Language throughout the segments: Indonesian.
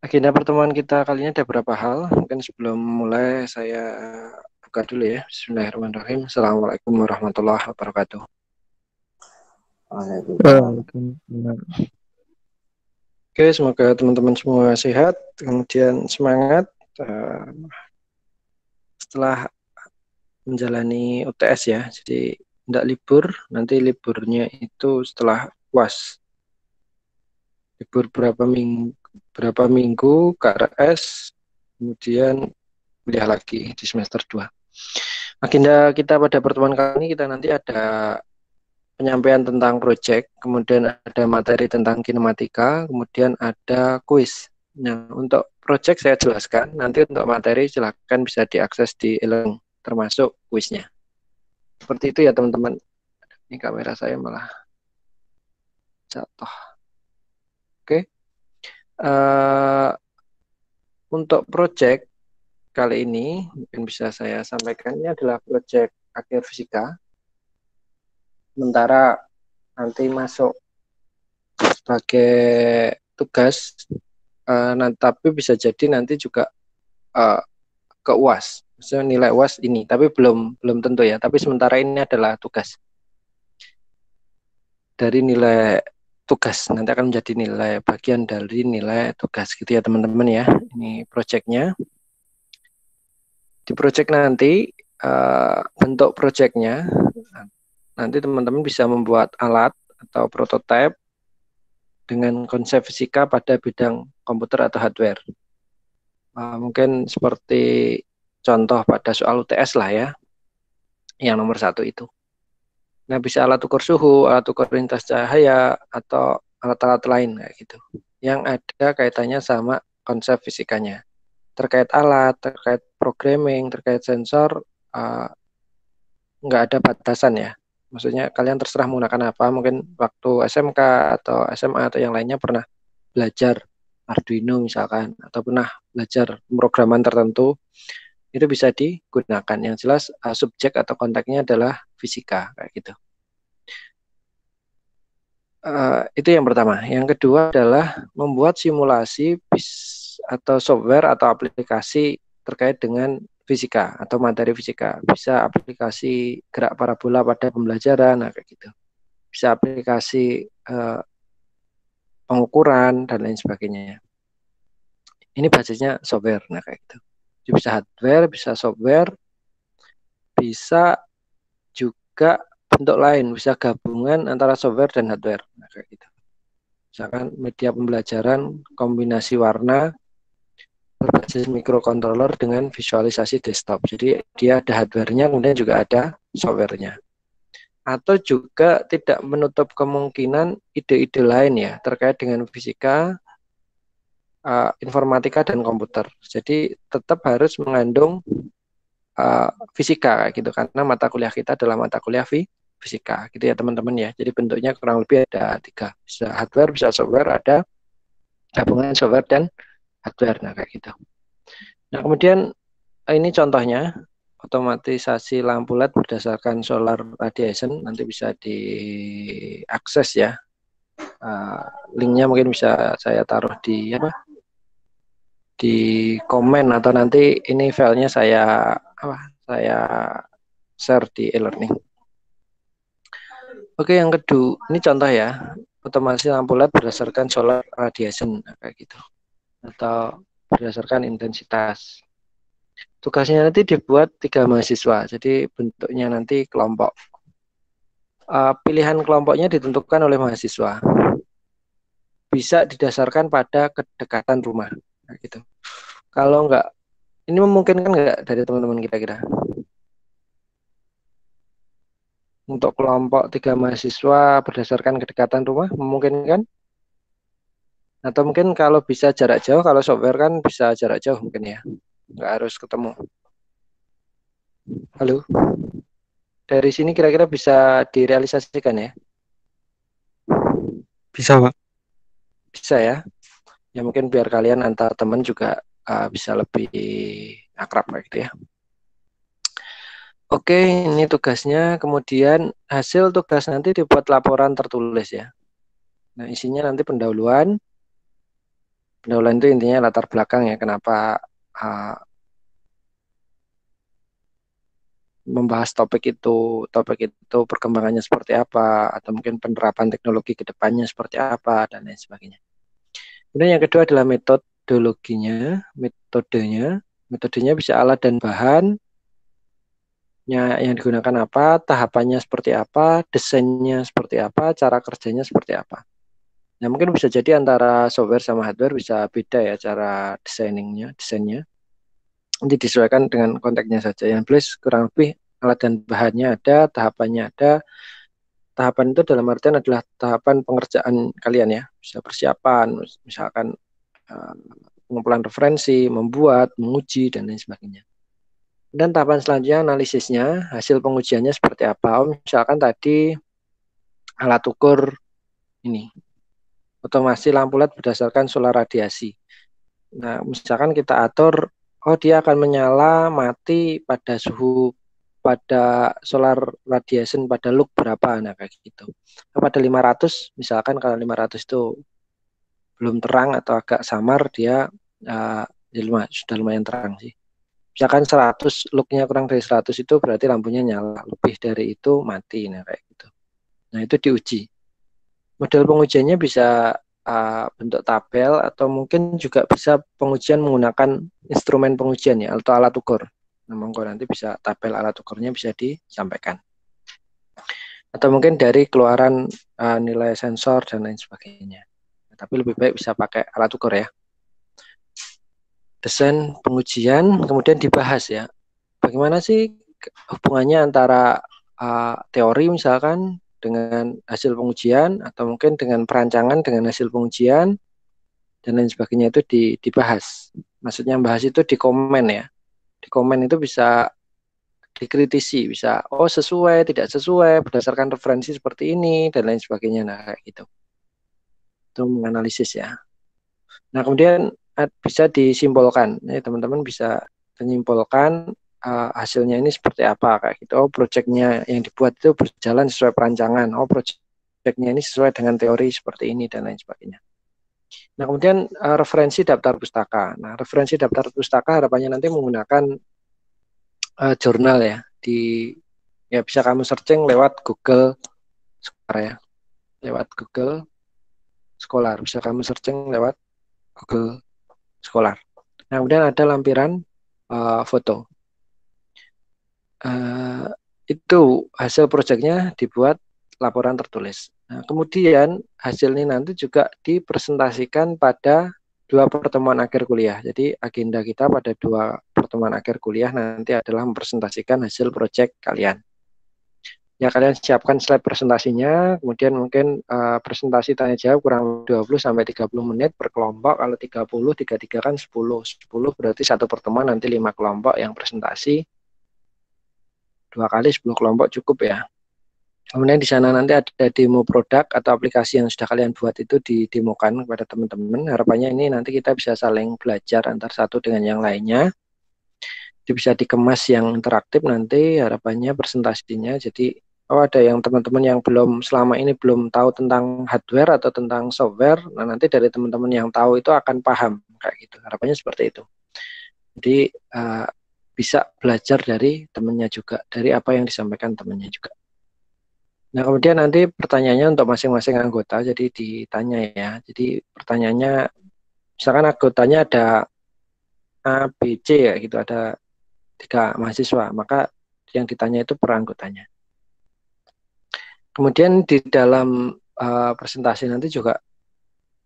Agenda pertemuan kita kali ini ada beberapa hal. Mungkin sebelum mulai saya buka dulu ya. Bismillahirrahmanirrahim. Assalamualaikum warahmatullahi wabarakatuh. Waalaikumsalam. Oke, semoga teman-teman semua sehat, kemudian semangat setelah menjalani UTS ya. Jadi tidak libur, nanti liburnya itu setelah UAS. Libur berapa minggu KRS, kemudian kuliah lagi di semester 2. Agenda kita pada pertemuan kali ini kita nanti ada penyampaian tentang proyek, kemudian ada materi tentang kinematika, kemudian ada kuis. Nah, untuk proyek saya jelaskan, nanti untuk materi silakan bisa diakses di e-learning, termasuk kuisnya. Seperti itu ya teman-teman. Ini kamera saya malah jatuh. Oke. Untuk proyek kali ini, mungkin bisa saya sampaikan, ini adalah proyek akhir fisika. Sementara nanti masuk sebagai tugas, tapi bisa jadi nanti juga ke UAS, maksudnya nilai UAS ini, tapi belum tentu ya. Tapi sementara ini adalah tugas. Dari nilai tugas nanti akan menjadi nilai bagian dari nilai tugas gitu ya teman-teman ya. Ini proyeknya. Di proyek nanti bentuk proyeknya nanti teman-teman bisa membuat alat atau prototipe dengan konsep fisika pada bidang komputer atau hardware. Mungkin seperti contoh pada soal UTS lah ya, yang nomor 1 itu. Nah, bisa alat ukur suhu, alat ukur lintas cahaya, atau alat-alat lain kayak gitu. Yang ada kaitannya sama konsep fisikanya. Terkait alat, terkait programming, terkait sensor, nggak ada batasan ya. Maksudnya kalian terserah menggunakan apa. Mungkin waktu SMK atau SMA atau yang lainnya pernah belajar Arduino misalkan, atau pernah belajar pemrograman tertentu, itu bisa digunakan. Yang jelas subjek atau konteksnya adalah fisika kayak gitu. Itu yang pertama. Yang kedua adalah membuat simulasi atau software atau aplikasi terkait dengan fisika atau materi fisika. Bisa aplikasi gerak parabola pada pembelajaran, nah kayak gitu. Bisa aplikasi pengukuran dan lain sebagainya. Ini basisnya software, nah kayak gitu. Jadi bisa hardware, bisa software, bisa juga bentuk lain, bisa gabungan antara software dan hardware, nah kayak gitu. Misalkan media pembelajaran kombinasi warna berbasis microcontroller dengan visualisasi desktop. Jadi dia ada hardware-nya, kemudian juga ada software-nya. Atau juga tidak menutup kemungkinan ide-ide lain ya terkait dengan fisika, informatika dan komputer. Jadi tetap harus mengandung fisika gitu karena mata kuliah kita adalah mata kuliah fisika gitu ya teman-teman ya. Jadi bentuknya kurang lebih ada 3, bisa hardware, bisa software, ada gabungan software dan hardware, nah kayak gitu. Nah kemudian ini contohnya otomatisasi lampu LED berdasarkan solar radiation, nanti bisa diakses ya. Linknya mungkin bisa saya taruh di di komen, atau nanti ini filenya saya share di e-learning. Oke, yang kedua, ini contoh ya, otomatisasi lampu LED berdasarkan solar radiation kayak gitu, atau berdasarkan intensitas. Tugasnya nanti dibuat 3 mahasiswa, jadi bentuknya nanti kelompok. Pilihan kelompoknya ditentukan oleh mahasiswa. Bisa didasarkan pada kedekatan rumah, gitu. Kalau enggak, ini memungkinkan enggak dari teman-teman kira-kira? Untuk kelompok 3 mahasiswa berdasarkan kedekatan rumah, memungkinkan? Atau mungkin kalau bisa jarak jauh, kalau software kan bisa jarak jauh mungkin ya, enggak harus ketemu. Halo? Dari sini kira-kira bisa direalisasikan ya? Bisa, Pak. Bisa ya? Ya mungkin biar kalian antar teman juga bisa lebih akrab kayak gitu ya. Oke, ini tugasnya. Kemudian hasil tugas nanti dibuat laporan tertulis ya. Nah, isinya nanti pendahuluan, Pendahuluan itu intinya latar belakang ya, kenapa membahas topik itu perkembangannya seperti apa, atau mungkin penerapan teknologi ke depannya seperti apa, dan lain sebagainya. Kemudian yang kedua adalah metodenya bisa alat dan bahan, yang digunakan apa, tahapannya seperti apa, desainnya seperti apa, cara kerjanya seperti apa. Nah, mungkin bisa jadi antara software sama hardware bisa beda ya cara desainnya. Nanti disesuaikan dengan konteksnya saja. Yang plus kurang lebih alat dan bahannya ada, tahapannya ada. Tahapan itu dalam artian adalah tahapan pengerjaan kalian ya. Bisa persiapan, misalkan pengumpulan referensi, membuat, menguji, dan lain sebagainya. Dan tahapan selanjutnya analisisnya, hasil pengujiannya seperti apa. Misalkan tadi alat ukur ini, otomasi lampu LED berdasarkan solar radiasi. Nah, misalkan kita atur, dia akan menyala mati pada solar radiation pada look berapa, nah kayak gitu. Pada 500, misalkan kalau 500 itu belum terang atau agak samar, dia sudah lumayan terang sih. Misalkan 100, looknya kurang dari 100 itu berarti lampunya nyala, lebih dari itu mati, nah kayak gitu. Nah itu diuji. Model pengujiannya bisa bentuk tabel atau mungkin juga bisa pengujian menggunakan instrumen pengujian ya, atau alat ukur. Nah, monggo nanti bisa tabel alat ukurnya bisa disampaikan. Atau mungkin dari keluaran nilai sensor dan lain sebagainya. Nah, tapi lebih baik bisa pakai alat ukur ya. Desain pengujian kemudian dibahas ya. Bagaimana sih hubungannya antara teori misalkan dengan hasil pengujian, atau mungkin dengan perancangan dengan hasil pengujian, dan lain sebagainya itu dibahas. Maksudnya bahas itu di komen ya. Di komen itu bisa dikritisi, bisa sesuai, tidak sesuai, berdasarkan referensi seperti ini, dan lain sebagainya. Nah kayak gitu. Itu menganalisis ya. Nah kemudian bisa disimpulkan. Teman-teman bisa menyimpulkan hasilnya ini seperti apa kayak gitu. Proyeknya yang dibuat itu berjalan sesuai perancangan. Proyeknya ini sesuai dengan teori seperti ini dan lain sebagainya. Nah kemudian referensi daftar pustaka. Nah referensi daftar pustaka harapannya nanti menggunakan jurnal ya. Bisa kamu searching lewat Google Scholar ya. Lewat Google Scholar. Bisa kamu searching lewat Google Scholar. Nah kemudian ada lampiran foto. Itu hasil proyeknya dibuat laporan tertulis. Nah, kemudian hasil ini nanti juga dipresentasikan pada 2 pertemuan akhir kuliah. Jadi agenda kita pada 2 pertemuan akhir kuliah nanti adalah mempresentasikan hasil proyek kalian. Ya kalian siapkan slide presentasinya, kemudian mungkin presentasi tanya jawab kurang 20-30 menit per kelompok. Kalau 33 kan 10 berarti satu pertemuan nanti 5 kelompok yang presentasi. 2 kali 10 kelompok cukup ya. Kemudian di sana nanti ada demo produk atau aplikasi yang sudah kalian buat itu didemokan kepada teman-teman. Harapannya ini nanti kita bisa saling belajar antar satu dengan yang lainnya. Itu bisa dikemas yang interaktif nanti harapannya presentasinya. Jadi ada yang teman-teman yang selama ini belum tahu tentang hardware atau tentang software, nah nanti dari teman-teman yang tahu itu akan paham kayak gitu. Harapannya seperti itu. Jadi bisa belajar dari temannya juga, dari apa yang disampaikan temannya juga. Nah, kemudian nanti pertanyaannya untuk masing-masing anggota, jadi ditanya ya. Jadi pertanyaannya, misalkan anggotanya ada A, B, C ya gitu, ada 3 mahasiswa, maka yang ditanya itu per anggotanya. Kemudian di dalam presentasi nanti juga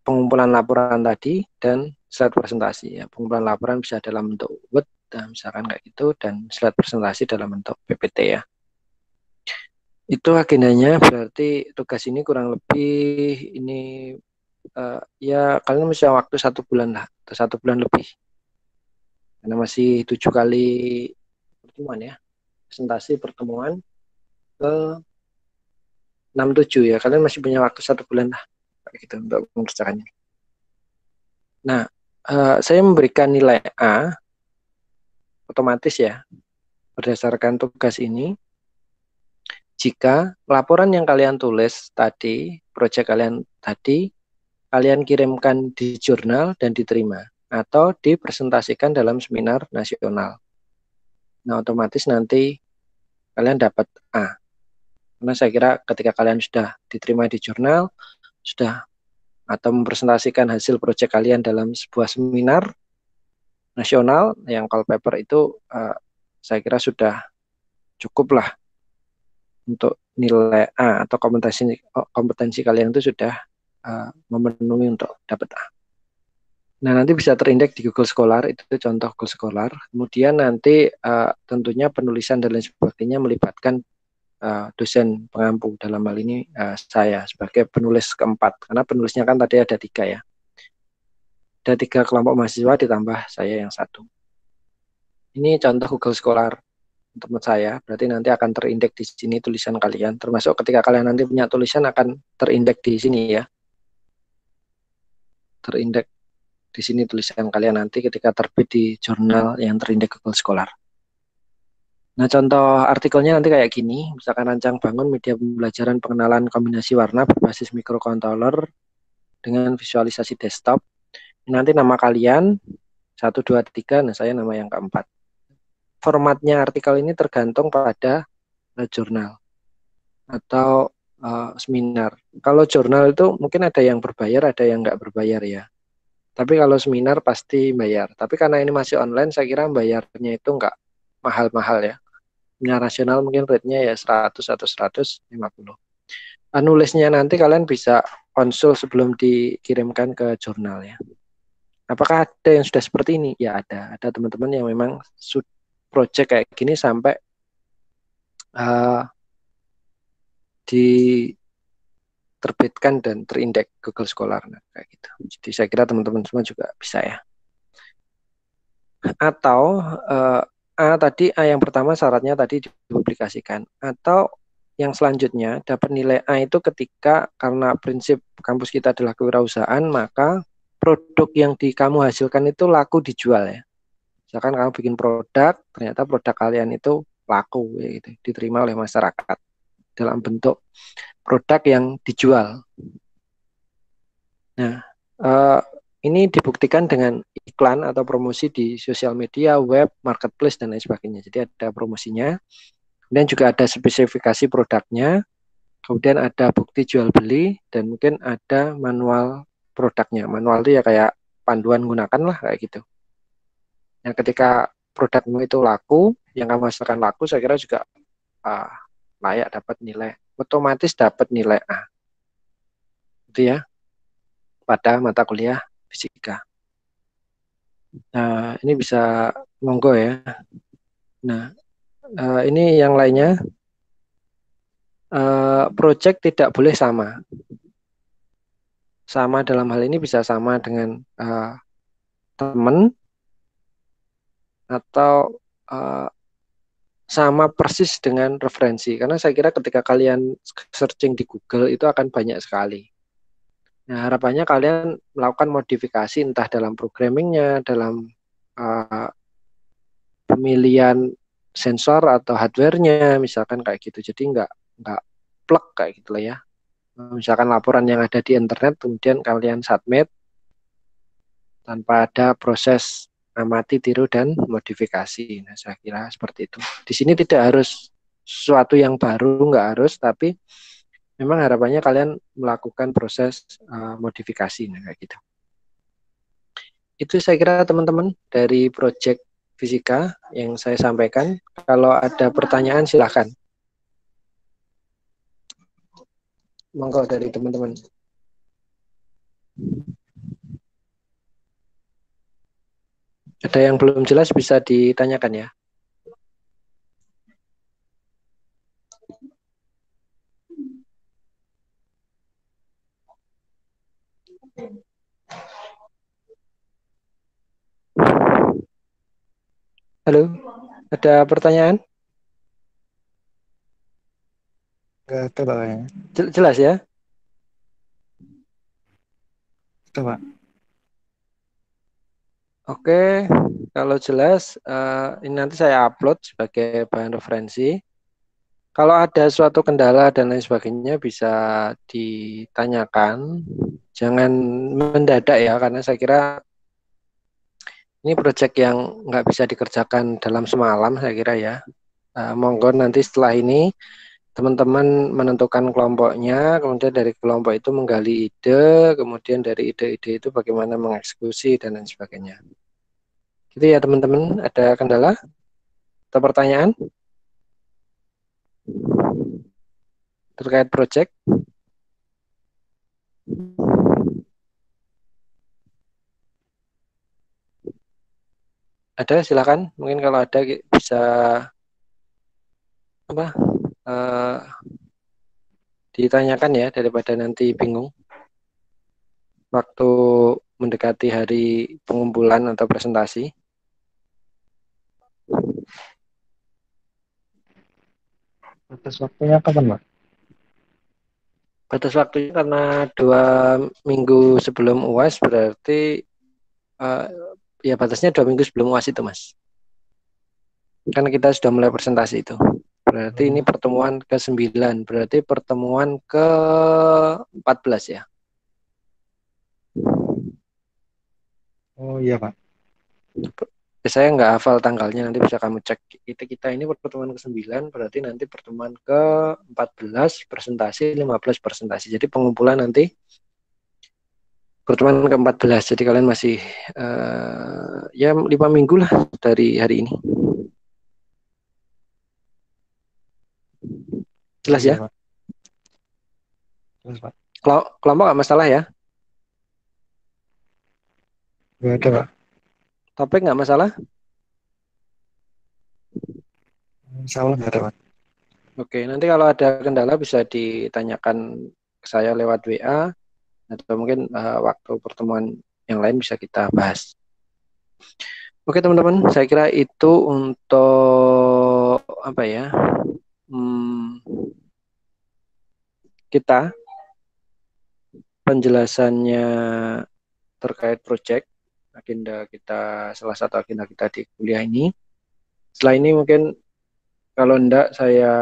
pengumpulan laporan tadi dan slide presentasi ya. Pengumpulan laporan bisa dalam bentuk Word, misalkan kayak gitu, dan slide presentasi dalam bentuk PPT ya. Itu agendanya, berarti tugas ini kurang lebih ini ya kalian masih waktu 1 bulan lah, atau 1 bulan lebih. Karena masih 7 kali pertemuan ya. Presentasi pertemuan ke 6-7 ya. Kalian masih punya waktu 1 bulan lah kayak gitu untuk mengerjakannya. Nah, saya memberikan nilai A otomatis ya berdasarkan tugas ini. Jika laporan yang kalian tulis tadi, proyek kalian tadi kalian kirimkan di jurnal dan diterima, atau dipresentasikan dalam seminar nasional. Nah, otomatis nanti kalian dapat A. Karena saya kira ketika kalian sudah diterima di jurnal, sudah atau mempresentasikan hasil proyek kalian dalam sebuah seminar nasional yang call paper itu, saya kira sudah cukup lah untuk nilai A, atau kompetensi kalian itu sudah memenuhi untuk dapat A. Nah, nanti bisa terindeks di Google Scholar, itu contoh Google Scholar. Kemudian nanti tentunya penulisan dan lain sebagainya melibatkan dosen pengampu, dalam hal ini saya sebagai penulis keempat, karena penulisnya kan tadi ada 3 ya. Ada 3 kelompok mahasiswa ditambah saya yang 1. Ini contoh Google Scholar teman saya, berarti nanti akan terindeks di sini tulisan kalian, termasuk ketika kalian nanti punya tulisan akan terindeks di sini ya. Terindeks di sini tulisan kalian nanti ketika terbit di jurnal yang terindeks Google Scholar. Nah, contoh artikelnya nanti kayak gini, misalkan rancang bangun media pembelajaran pengenalan kombinasi warna berbasis microcontroller dengan visualisasi desktop. Nanti nama kalian 1, 2, 3, nah saya nama yang keempat. Formatnya artikel ini tergantung pada jurnal atau seminar. Kalau jurnal itu mungkin ada yang berbayar, ada yang nggak berbayar ya. Tapi kalau seminar pasti bayar. Tapi karena ini masih online, saya kira bayarnya itu nggak mahal-mahal ya. Seminar nasional mungkin rate-nya ya 100 atau 150. Nulisnya nanti kalian bisa konsul sebelum dikirimkan ke jurnal ya. Apakah ada yang sudah seperti ini? Ya ada. Ada teman-teman yang memang project kayak gini sampai diterbitkan dan terindeks Google Scholar, nah, kayak gitu. Jadi saya kira teman-teman semua juga bisa ya. Atau tadi A yang pertama syaratnya tadi dipublikasikan. Atau yang selanjutnya dapat nilai A itu ketika, karena prinsip kampus kita adalah kewirausahaan, maka produk yang kamu hasilkan itu laku dijual ya. Misalkan kamu bikin produk, ternyata produk kalian itu laku ya gitu, diterima oleh masyarakat dalam bentuk produk yang dijual. Nah, ini dibuktikan dengan iklan atau promosi di sosial media, web, marketplace, dan lain sebagainya. Jadi ada promosinya, kemudian juga ada spesifikasi produknya, kemudian ada bukti jual beli, dan mungkin ada manual produknya. Manual itu ya kayak panduan gunakan lah, kayak gitu. Nah, ketika produkmu itu laku, yang kamu hasilkan laku, saya kira juga layak dapat nilai, otomatis dapat nilai A. Itu ya, pada mata kuliah fisika. Nah, ini bisa monggo ya. Nah, ini yang lainnya, project tidak boleh sama. Sama dalam hal ini bisa sama dengan teman, atau sama persis dengan referensi. Karena saya kira ketika kalian searching di Google itu akan banyak sekali. Nah, harapannya kalian melakukan modifikasi entah dalam programmingnya, dalam pemilihan sensor atau hardware-nya, misalkan kayak gitu. Jadi nggak plug kayak gitu lah ya. Misalkan laporan yang ada di internet, kemudian kalian submit tanpa ada proses amati, tiru, dan modifikasi. Nah, saya kira seperti itu. Di sini tidak harus sesuatu yang baru, nggak harus, tapi memang harapannya kalian melakukan proses modifikasi, nah, kayak gitu. Itu saya kira teman-teman dari project fisika yang saya sampaikan. Kalau ada pertanyaan silahkan. Monggo dari teman-teman. Ada yang belum jelas bisa ditanyakan ya. Halo, ada pertanyaan? Enggak ada Pak kayaknya. Jelas ya? Itu Pak. Oke, kalau jelas ini nanti saya upload sebagai bahan referensi. Kalau ada suatu kendala dan lain sebagainya bisa ditanyakan. Jangan mendadak ya, karena saya kira ini proyek yang nggak bisa dikerjakan dalam semalam, saya kira ya. Monggo nanti setelah ini teman-teman menentukan kelompoknya, kemudian dari kelompok itu menggali ide, kemudian dari ide-ide itu bagaimana mengeksekusi dan lain sebagainya. Gitu ya teman-teman, ada kendala atau pertanyaan terkait proyek? Ada, silakan. Mungkin kalau ada bisa apa ditanyakan ya, daripada nanti bingung waktu mendekati hari pengumpulan atau presentasi. Batas waktunya kapan, Pak? Batas waktunya karena 2 minggu sebelum UAS, berarti uh, ya batasnya 2 minggu sebelum UAS itu, Mas. Kan kita sudah mulai presentasi itu. Berarti ini Oh, pertemuan ke-9, berarti pertemuan ke-14 ya. oh iya, Pak. Saya nggak hafal tanggalnya, nanti bisa kamu cek. Kita ini pertemuan ke-9, berarti nanti pertemuan ke-14 presentasi, 15 presentasi. Jadi pengumpulan nanti pertemuan ke-14. Jadi kalian masih ya 5 minggu lah dari hari ini. Oh Jelas iya, ya? Pak. Terus, Pak. Kalau kelompok nggak masalah ya? Nggak ada, Pak. Topik nggak masalah? Insya Allah nggak ada, Pak. Oke, nanti kalau ada kendala bisa ditanyakan ke saya lewat WA atau mungkin waktu pertemuan yang lain bisa kita bahas. Oke teman-teman, saya kira itu untuk apa ya? Kita penjelasannya terkait proyek agenda kita, salah satu agenda kita di kuliah ini. Setelah ini mungkin kalau enggak saya